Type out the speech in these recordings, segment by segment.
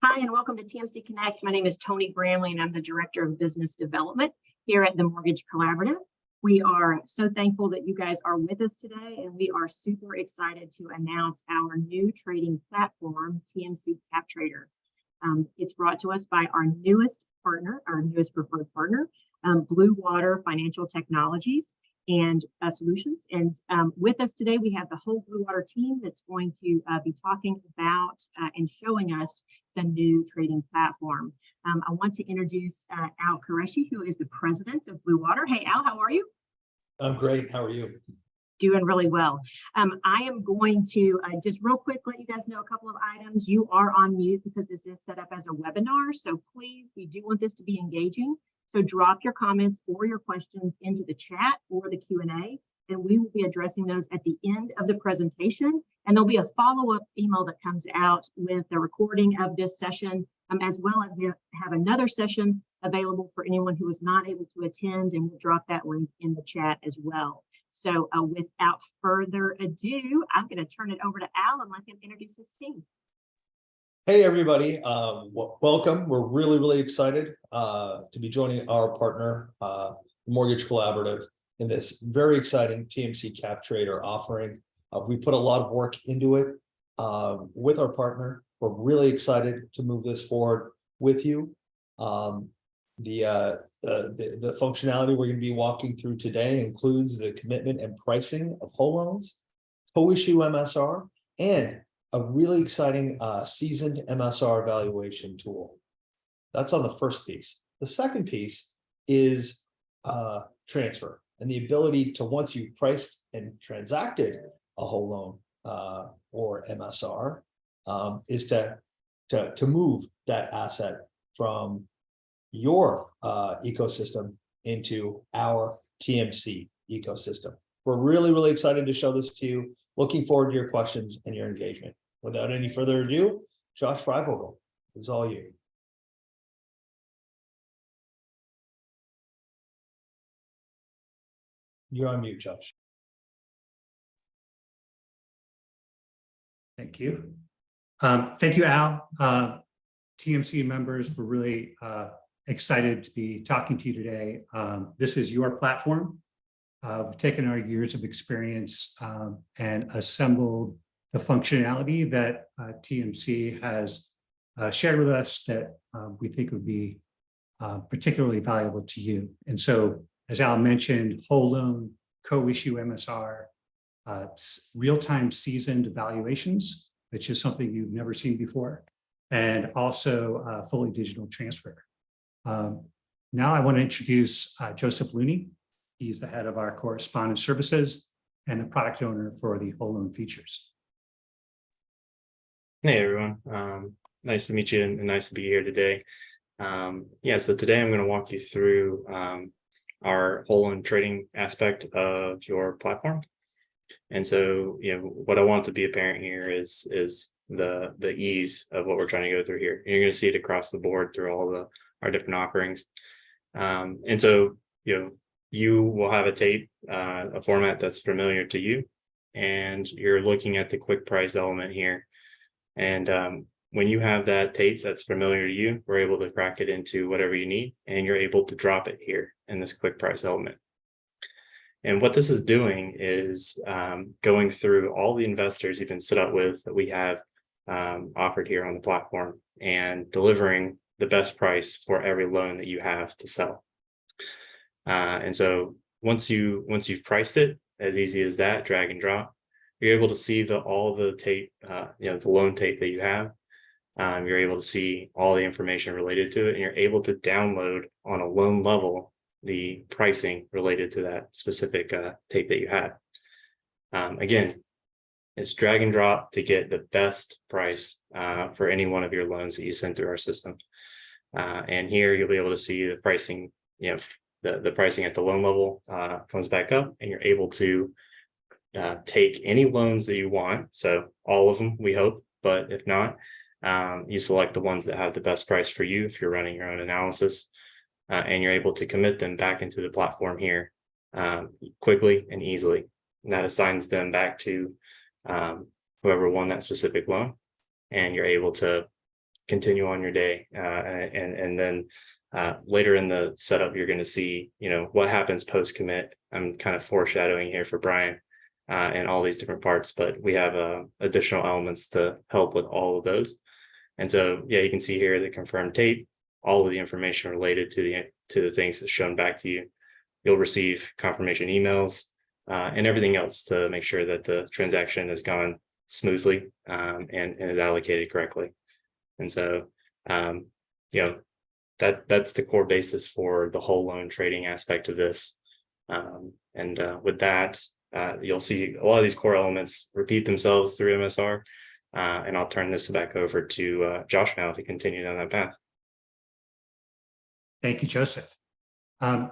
Hi, and welcome to TMC Connect. My name is Tony Bramley, and I'm the Director of Business Development here at the Mortgage Collaborative. We are so thankful that you guys are with us today, and we are super excited to announce our new trading platform, TMC CapTrader. It's brought to us by our newest partner, our newest preferred partner, Blue Water Financial Technologies and Solutions. And with us today, we have the whole Blue Water team that's going to be talking about and showing us the new trading platform. I want to introduce Al Qureshi, who is the president of Blue Water. Hey, Al, how are you? I'm great. How are you? Doing really well. I am going to just real quick let you guys know a couple of items. You are on mute because this is set up as a webinar. So please, we do want this to be engaging. So drop your comments or your questions into the chat or the Q&A, and we will be addressing those at the end of the presentation. And there'll be a follow-up email that comes out with the recording of this session, as well as we have another session available for anyone who was not able to attend, and we'll drop that link in the chat as well. So without further ado, I'm going to turn it over to Al and let him introduce his team. Hey, everybody. Welcome. We're really excited to be joining our partner, Mortgage Collaborative, in this very exciting TMC CapTrader offering. We put a lot of work into it with our partner. We're really excited to move this forward with you. The functionality we're going to be walking through today includes the commitment and pricing of whole loans, co-issue MSR, and a really exciting seasoned MSR valuation tool. That's on the first piece. The second piece is transfer, and the ability to, once you've priced and transacted a whole loan or MSR, is to move that asset from your ecosystem into our TMC ecosystem. We're really excited to show this to you. Looking forward to your questions and your engagement. Without any further ado, Josh Freivogel, it's all you. You're on mute, Josh. Thank you. Thank you, Al. TMC members, we're really excited to be talking to you today. This is your platform. We've taken our years of experience and assembled the functionality that TMC has shared with us that we think would be particularly valuable to you. And so, as Al mentioned, whole loan, co-issue MSR, real-time seasoned evaluations, which is something you've never seen before, and also fully digital transfer. Now I want to introduce Joseph Looney. He's the head of our correspondent services and the product owner for the whole loan features. Hey, everyone. Nice to meet you and nice to be here today. So today I'm going to walk you through our whole loan trading aspect of your platform. And so, what I want to be apparent here is the ease of what we're trying to go through here. You're going to see it across the board through all our different offerings. And so, you will have a tape, a format that's familiar to you, and you're looking at the quick price element here. And when you have that tape that's familiar to you, we're able to crack it into whatever you need, and you're able to drop it here in this quick price element. And what this is doing is going through all the investors you've been set up with that we have offered here on the platform and delivering the best price for every loan that you have to sell. And so once you've priced it, as easy as that, drag and drop, you're able to see all the tape, the loan tape that you have. You're able to see all the information related to it, and you're able to download on a loan level the pricing related to that specific tape that you had. Again, it's drag and drop to get the best price for any one of your loans that you send through our system. And here you'll be able to see the pricing, the pricing at the loan level comes back up, and you're able to take any loans that you want. So all of them, we hope, but if not, you select the ones that have the best price for you if you're running your own analysis, and you're able to commit them back into the platform here quickly and easily. And that assigns them back to whoever won that specific loan, and you're able to continue on your day. And then later in the setup, you're going to see, what happens post commit. I'm kind of foreshadowing here for Brian and all these different parts, but we have additional elements to help with all of those. And so, yeah, you can see here the confirmed tape, all of the information related to the things that's shown back to you. You'll receive confirmation emails and everything else to make sure that the transaction has gone smoothly and is allocated correctly. And so, that's the core basis for the whole loan trading aspect of this. With that, you'll see a lot of these core elements repeat themselves through MSR. And I'll turn this back over to Josh now to continue down that path. Thank you, Joseph.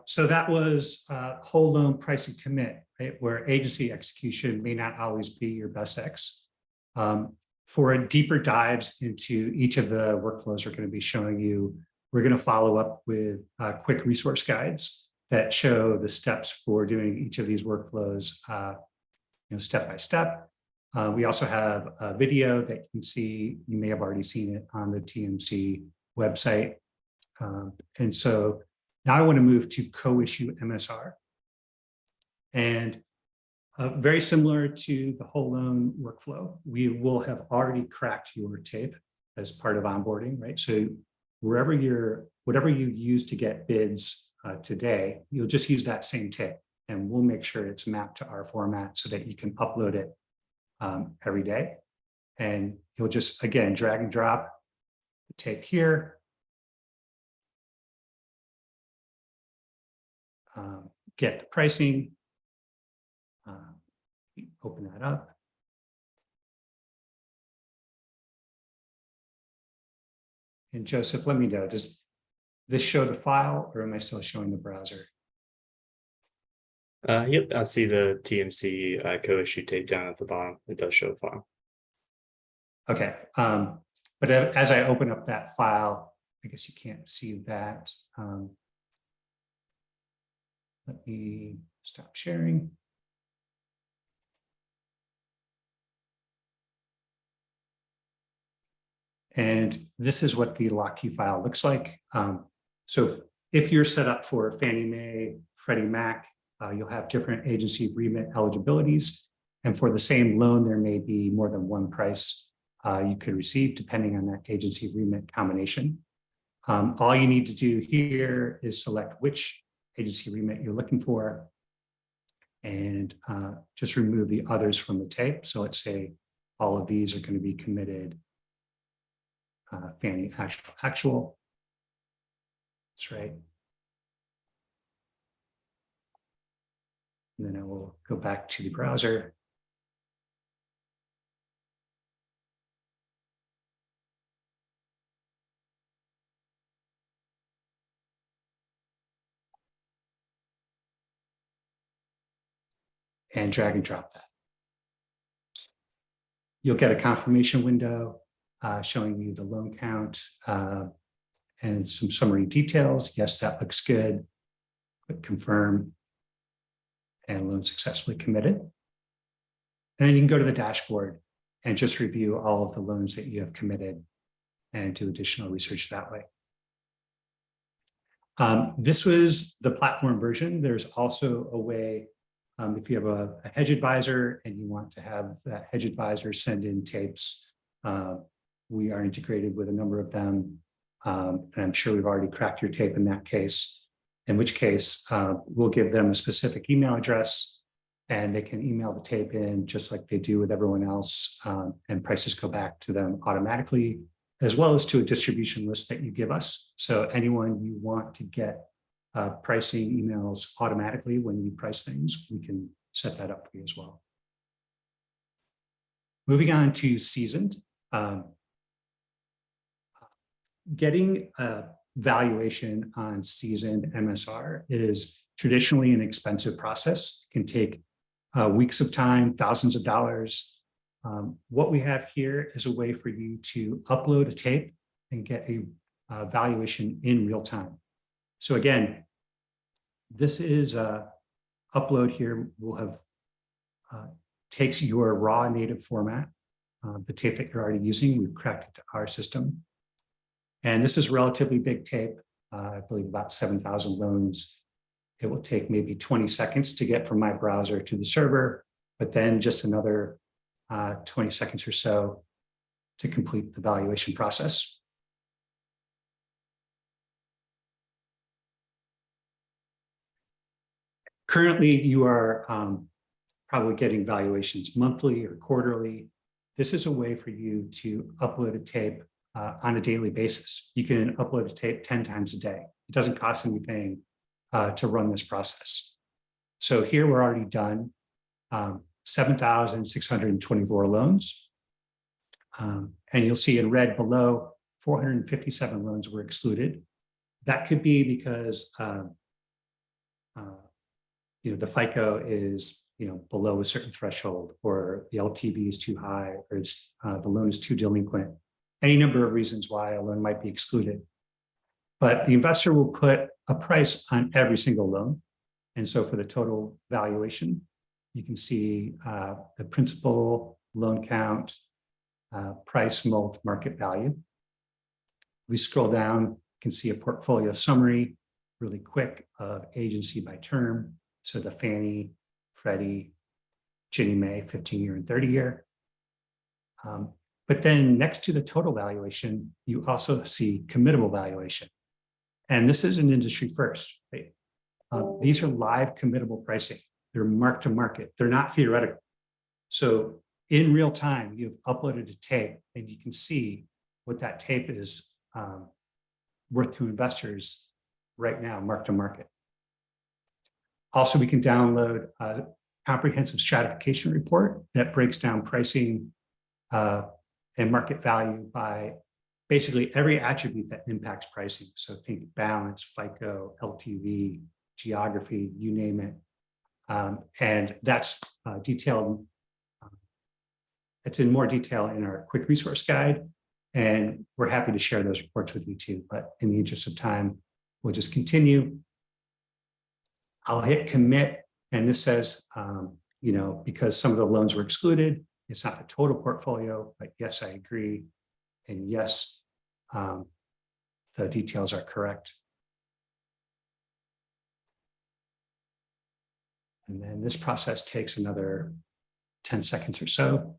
So that was whole loan pricing commit, right, where agency execution may not always be your best X. For deeper dives into each of the workflows we're going to be showing you, we're going to follow up with quick resource guides that show the steps for doing each of these workflows, step by step. We also have a video that you can see. You may have already seen it on the TMC website. And so now I want to move to co-issue MSR. And very similar to the whole loan workflow, we will have already cracked your tape as part of onboarding, right? So whatever you use to get bids today, you'll just use that same tape, and we'll make sure it's mapped to our format so that you can upload it every day. And you'll just, again, drag and drop the tape here. Get the pricing, open that up. And Joseph, let me know, does this show the file or am I still showing the browser? Yep, I see the TMC co-issue tape down at the bottom. It does show the file. Okay, but as I open up that file, I guess you can't see that. Let me stop sharing. And this is what the lock key file looks like. So if you're set up for Fannie Mae, Freddie Mac, you'll have different agency remit eligibilities. And for the same loan, there may be more than one price you could receive depending on that agency remit combination. All you need to do here is select which agency remit you're looking for and just remove the others from the tape. So let's say all of these are going to be committed Fannie actual. That's right. And then I will go back to the browser. And drag and drop that. You'll get a confirmation window showing you the loan count and some summary details. Yes, that looks good. Click confirm and loan successfully committed. And then you can go to the dashboard and just review all of the loans that you have committed and do additional research that way. This was the platform version. There's also a way, if you have a hedge advisor and you want to have that hedge advisor send in tapes, we are integrated with a number of them. And I'm sure we've already cracked your tape in that case, in which case we'll give them a specific email address and they can email the tape in just like they do with everyone else. And prices go back to them automatically, as well as to a distribution list that you give us. So anyone you want to get pricing emails automatically when you price things, we can set that up for you as well. Moving on to seasoned. Getting a valuation on seasoned MSR is traditionally an expensive process. It can take weeks of time, thousands of dollars. What we have here is a way for you to upload a tape and get a valuation in real time. So again, this is a upload here. We'll have takes your raw native format, the tape that you're already using. We've cracked it to our system. And this is a relatively big tape, I believe about 7,000 loans. It will take maybe 20 seconds to get from my browser to the server, but then just another 20 seconds or so to complete the valuation process. Currently, you are probably getting valuations monthly or quarterly. This is a way for you to upload a tape on a daily basis. You can upload a tape 10 times a day. It doesn't cost anything to run this process. So here we're already done 7,624 loans. And you'll see in red below, 457 loans were excluded. That could be because the FICO is below a certain threshold, or the LTV is too high, or the loan is too delinquent. Any number of reasons why a loan might be excluded. But the investor will put a price on every single loan. And so for the total valuation, you can see the principal, loan count, price, mult, market value. We scroll down, you can see a portfolio summary, really quick, of agency by term. So the Fannie, Freddie, Ginnie Mae, 15-year and 30-year. But then next to the total valuation, you also see committable valuation. And this is an industry first, right? These are live committable pricing. They're mark to market. They're not theoretical. So in real time, you've uploaded a tape and you can see what that tape is worth to investors right now, mark to market. Also, we can download a comprehensive stratification report that breaks down pricing and market value by basically every attribute that impacts pricing. So think balance, FICO, LTV, geography, you name it. And that's detailed. It's in more detail in our quick resource guide. And we're happy to share those reports with you too. But in the interest of time, we'll just continue. I'll hit commit. And this says, because some of the loans were excluded, it's not the total portfolio, but yes, I agree. And yes, the details are correct. And then this process takes another 10 seconds or so.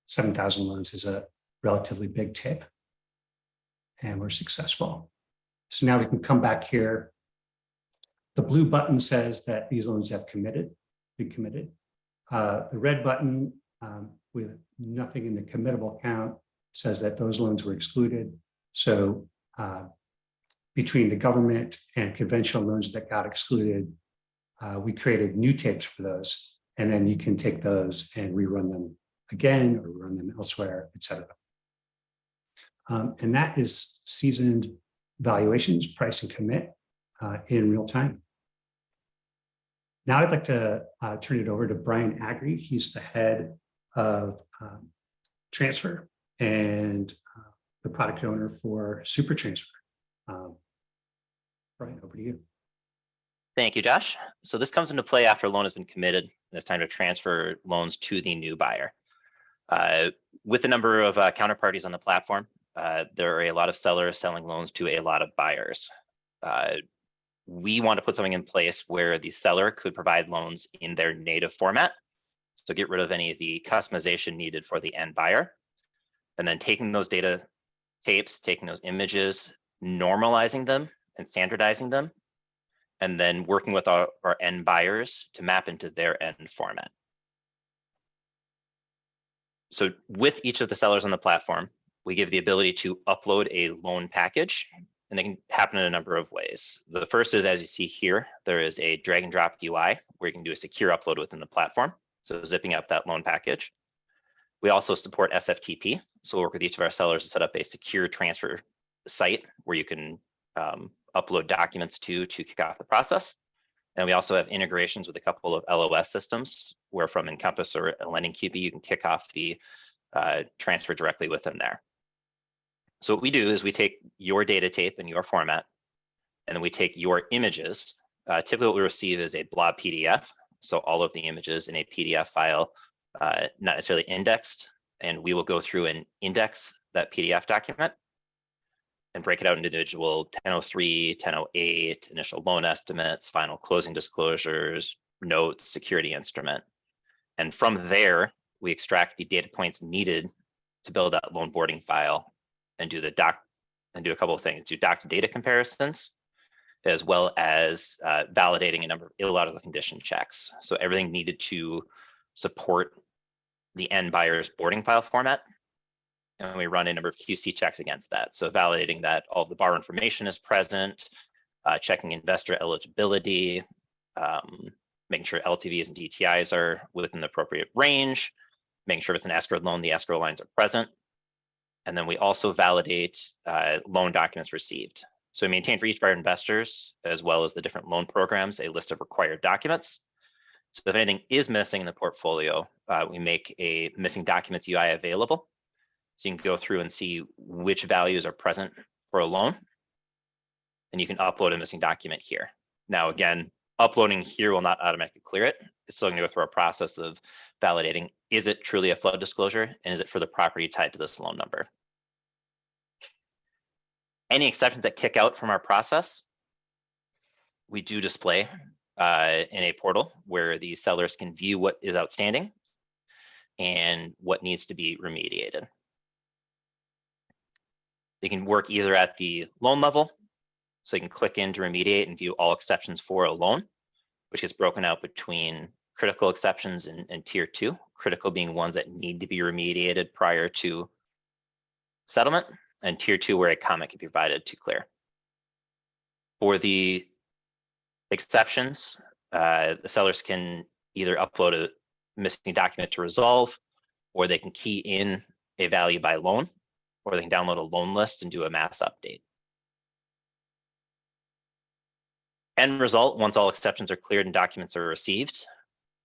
$7,000 loans is a relatively big tape, and we're successful. So now we can come back here. The blue button says that these loans have been committed. The red button with nothing in the committable count says that those loans were excluded. So between the government and conventional loans that got excluded, we created new tapes for those. And then you can take those and rerun them again or run them elsewhere, et cetera. And that is seasoned valuations, price and commit in real time. Now I'd like to turn it over to Brian Agri. He's the head of transfer and the product owner for Super Transfer. Brian, over to you. Thank you, Josh. So this comes into play after a loan has been committed and it's time to transfer loans to the new buyer. With the number of counterparties on the platform, there are a lot of sellers selling loans to a lot of buyers. We want to put something in place where the seller could provide loans in their native format. So get rid of any of the customization needed for the end buyer. And then taking those data tapes, taking those images, normalizing them and standardizing them, and then working with our end buyers to map into their end format. So with each of the sellers on the platform, we give the ability to upload a loan package, and they can happen in a number of ways. The first is, as you see here, there is a drag and drop UI where you can do a secure upload within the platform. So zipping up that loan package. We also support SFTP. So we'll work with each of our sellers to set up a secure transfer site where you can upload documents to kick off the process. And we also have integrations with a couple of LOS systems where from Encompass or LendingQB, you can kick off the transfer directly within there. So what we do is we take your data tape in your format, and then we take your images. Typically what we receive is a blob PDF. So all of the images in a PDF file, not necessarily indexed, and we will go through and index that PDF document and break it out into individual 1003, 1008, initial loan estimates, final closing disclosures, notes, security instrument. And from there, we extract the data points needed to build that loan boarding file and do a couple of things, do doc to data comparisons, as well as validating a number of illogical condition checks. So everything needed to support the end buyer's boarding file format. And we run a number of QC checks against that. So validating that all of the borrower information is present, checking investor eligibility, making sure LTVs and DTIs are within the appropriate range, making sure if it's an escrow loan, the escrow lines are present. And then we also validate loan documents received. So we maintain for each of our investors, as well as the different loan programs, a list of required documents. So if anything is missing in the portfolio, we make a missing documents UI available. So you can go through and see which values are present for a loan. And you can upload a missing document here. Now, again, uploading here will not automatically clear it. It's still going to go through a process of validating, is it truly a flood disclosure? And is it for the property tied to this loan number? Any exceptions that kick out from our process, we do display in a portal where the sellers can view what is outstanding and what needs to be remediated. They can work either at the loan level, so you can click in to remediate and view all exceptions for a loan, which gets broken out between critical exceptions and tier 2, critical being ones that need to be remediated prior to settlement, and tier 2 where a comment can be provided to clear. For the exceptions, the sellers can either upload a missing document to resolve, or they can key in a value by loan, or they can download a loan list and do a mass update. End result, once all exceptions are cleared and documents are received,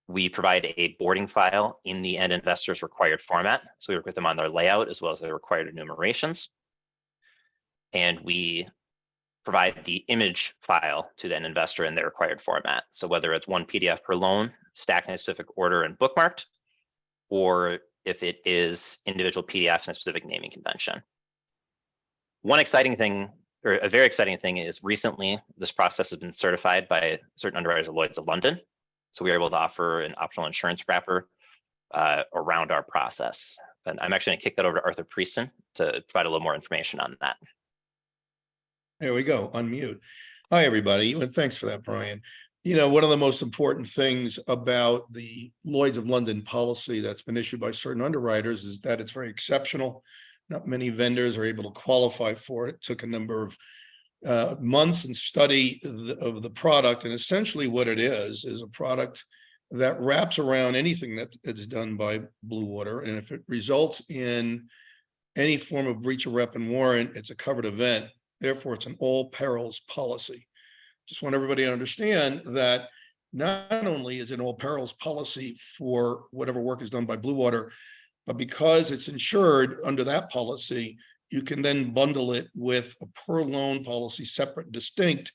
we provide a boarding file in the end investor's required format. So we work with them on their layout as well as their required enumerations. And we provide the image file to the end investor in their required format. So whether it's one PDF per loan, stacked in a specific order and bookmarked, or if it is individual PDFs in a specific naming convention. One exciting thing, or a very exciting thing, is recently this process has been certified by certain underwriters of Lloyd's of London. So we are able to offer an optional insurance wrapper around our process. And I'm actually gonna kick that over to Arthur Prieston to provide a little more information on that. There we go, unmute. Hi, everybody, and thanks for that, Brian. You know, one of the most important things about the Lloyd's of London policy that's been issued by certain underwriters is that it's very exceptional. Not many vendors are able to qualify for it. It took a number of months and study of the product, and essentially what it is a product that wraps around anything that is done by Blue Water, and if it results in any form of breach of rep and warrant, it's a covered event. Therefore, it's an all perils policy. Just want everybody to understand that not only is it an all perils policy for whatever work is done by Blue Water, but because it's insured under that policy, you can then bundle it with a per loan policy, separate and distinct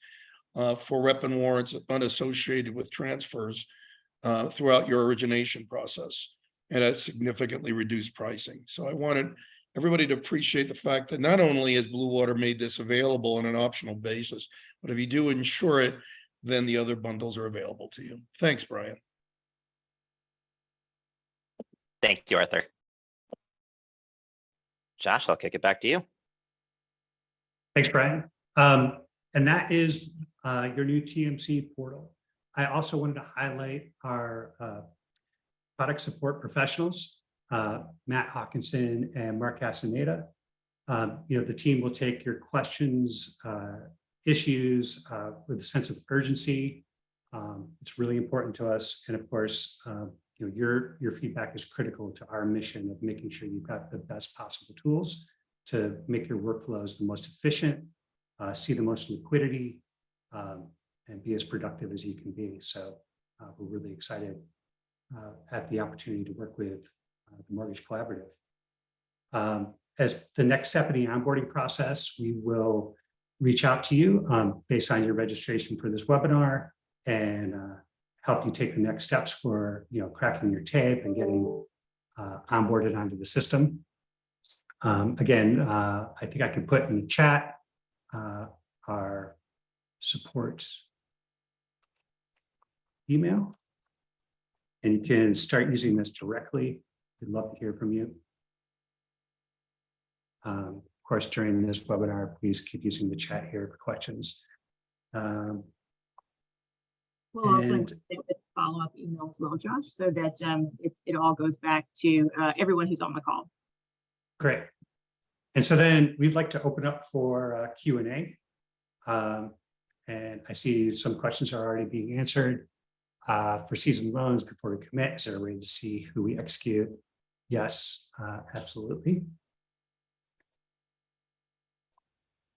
for rep and warrants unassociated with transfers throughout your origination process. And that's significantly reduced pricing. So I wanted everybody to appreciate the fact that not only has Blue Water made this available on an optional basis, but if you do insure it, then the other bundles are available to you. Thanks, Brian. Thank you, Arthur. Josh, I'll kick it back to you. Thanks, Brian. And that is your new TMC portal. I also wanted to highlight our product support professionals, Matt Hawkinson and Mark Castaneda. The team will take your questions, issues with a sense of urgency. It's really important to us. And of course, your feedback is critical to our mission of making sure you've got the best possible tools to make your workflows the most efficient, see the most liquidity, and be as productive as you can be. So we're really excited at the opportunity to work with the Mortgage Collaborative. As the next step in the onboarding process, we will reach out to you based on your registration for this webinar and help you take the next steps for cracking your tape and getting onboarded onto the system. Again, I think I can put in the chat our support email, and you can start using this directly. We'd love to hear from you. Of course, during this webinar, please keep using the chat here for questions. We'll also And- include it with follow-up email as well, Josh, so that it all goes back to everyone who's on the call. Great. And so then we'd like to open up for Q&A. And I see some questions are already being answered. For seasoned loans, before we commit, is there a way to see who we execute? Yes, absolutely.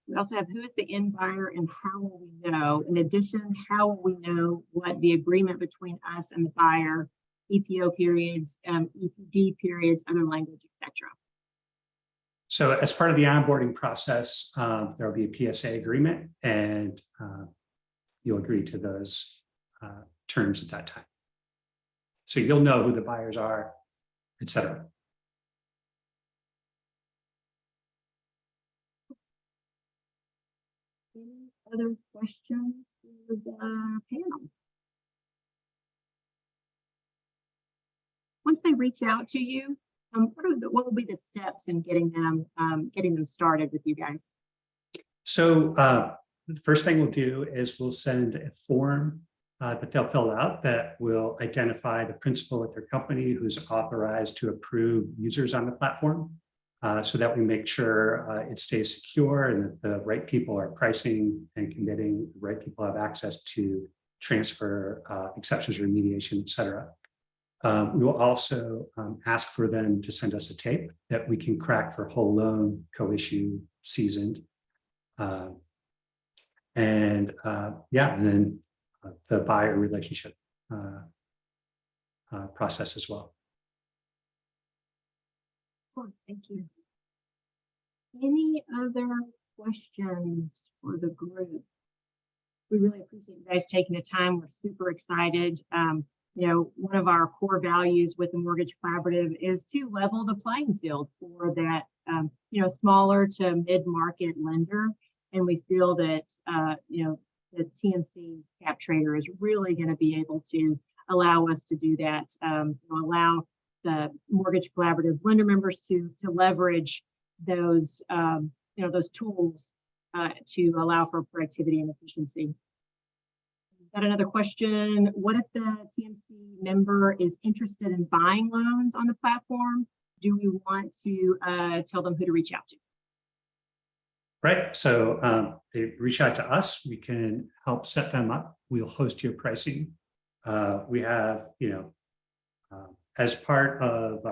We also have who is the end buyer and how will we know? In addition, how will we know what the agreement between us and the buyer, EPO periods, EPD periods, other language, etc. So as part of the onboarding process, there will be a PSA agreement, and you'll agree to those terms at that time. So you'll know who the buyers are, et cetera. Any other questions for the panel? Once they reach out to you, what will be the steps in getting them started with you guys? So the first thing we'll do is we'll send a form that they'll fill out that will identify the principal at their company who's authorized to approve users on the platform, so that we make sure it stays secure and that the right people are pricing and committing, the right people have access to transfer, exceptions, remediation, et cetera. We will also ask for them to send us a tape that we can crack for whole loan, co-issue, seasoned. And then the buyer relationship process as well. Cool, thank you. Any other questions for the group? We really appreciate you guys taking the time. We're super excited. One of our core values with the Mortgage Collaborative is to level the playing field for that, smaller to mid-market lender. And we feel that, the TMC CapTrader is really going to be able to allow us to do that, allow the Mortgage Collaborative lender members to leverage those, those tools to allow for productivity and efficiency. Got another question. What if the TMC member is interested in buying loans on the platform? Do we want to tell them who to reach out to? Right. So they reach out to us. We can help set them up. We'll host your pricing. We have, as part of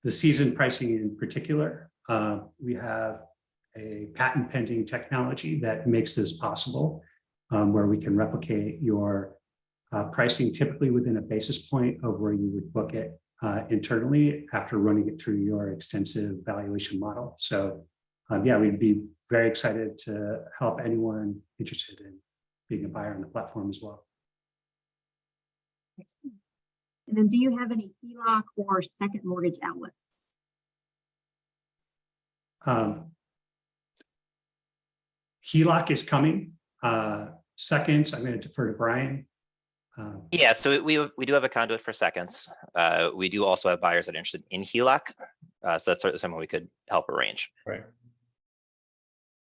the season pricing in particular, we have a patent pending technology that makes this possible, where we can replicate your pricing typically within a basis point of where you would book it internally after running it through your extensive valuation model. So we'd be very excited to help anyone interested in being a buyer on the platform as well. Excellent. And then do you have any HELOC or second mortgage outlets? HELOC is coming. Seconds, I'm going to defer to Brian. Yeah, so we do have a conduit for seconds. We do also have buyers that are interested in HELOC. So that's certainly something we could help arrange. Right.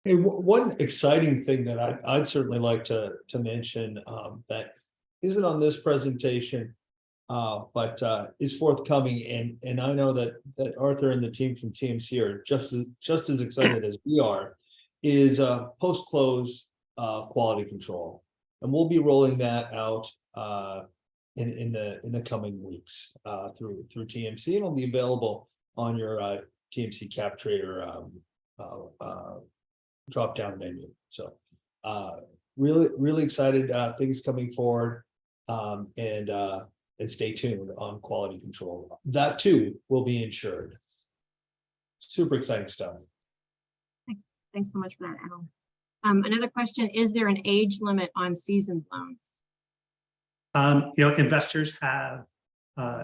Hey, one exciting thing that I'd certainly like to mention that isn't on this presentation, but is forthcoming, and I know that Arthur and the team from TMC are just as excited as we are, is post-close quality control, and we'll be rolling that out in the coming weeks through TMC, and it'll be available on your TMC CapTrader drop down menu. So really excited things coming forward, and and stay tuned on quality control. That too will be insured. Super exciting stuff. Thanks so much for that, Al. Another question, is there an age limit on seasoned loans? Investors have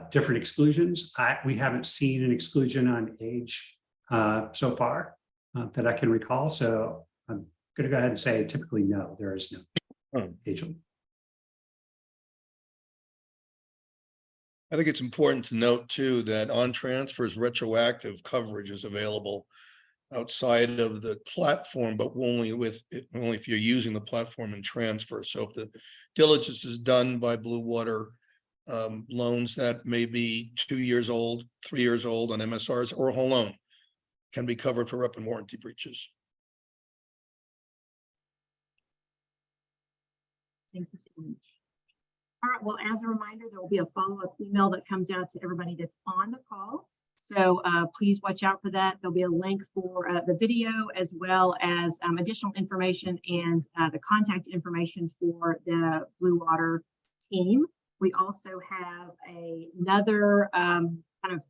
different exclusions. We haven't seen an exclusion on age so far that I can recall. So I'm going to go ahead and say typically no, there is no age limit. I think it's important to note too, that on transfers, retroactive coverage is available outside of the platform, but only if you're using the platform and transfer. So if the diligence is done by Blue Water loans that may be 2 years old, 3 years old on MSRs, or a whole loan, can be covered for rep and warranty breaches. Thank you so much. All right, well, as a reminder, there will be a follow-up email that comes out to everybody that's on the call. So please watch out for that. There'll be a link for the video as well as additional information and the contact information for the Blue Water team. We also have another kind of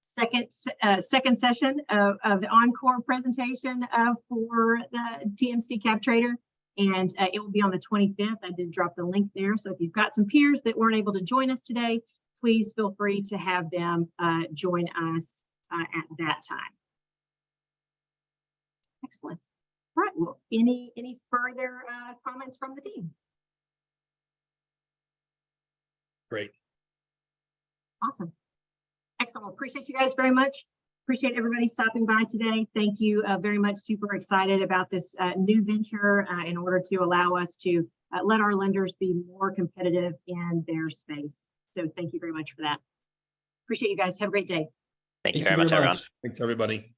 second session of the encore presentation for the TMC CapTrader. And it will be on the 25th. I did drop the link there. So if you've got some peers that weren't able to join us today, please feel free to have them join us at that time. Excellent. All right. Well, any further comments from the team? Great. Awesome. Excellent. Well, appreciate you guys very much. Appreciate everybody stopping by today. Thank you very much. Super excited about this new venture in order to allow us to let our lenders be more competitive in their space. So thank you very much for that. Appreciate you guys. Have a great day. Thank you very much, everyone. Thanks, everybody.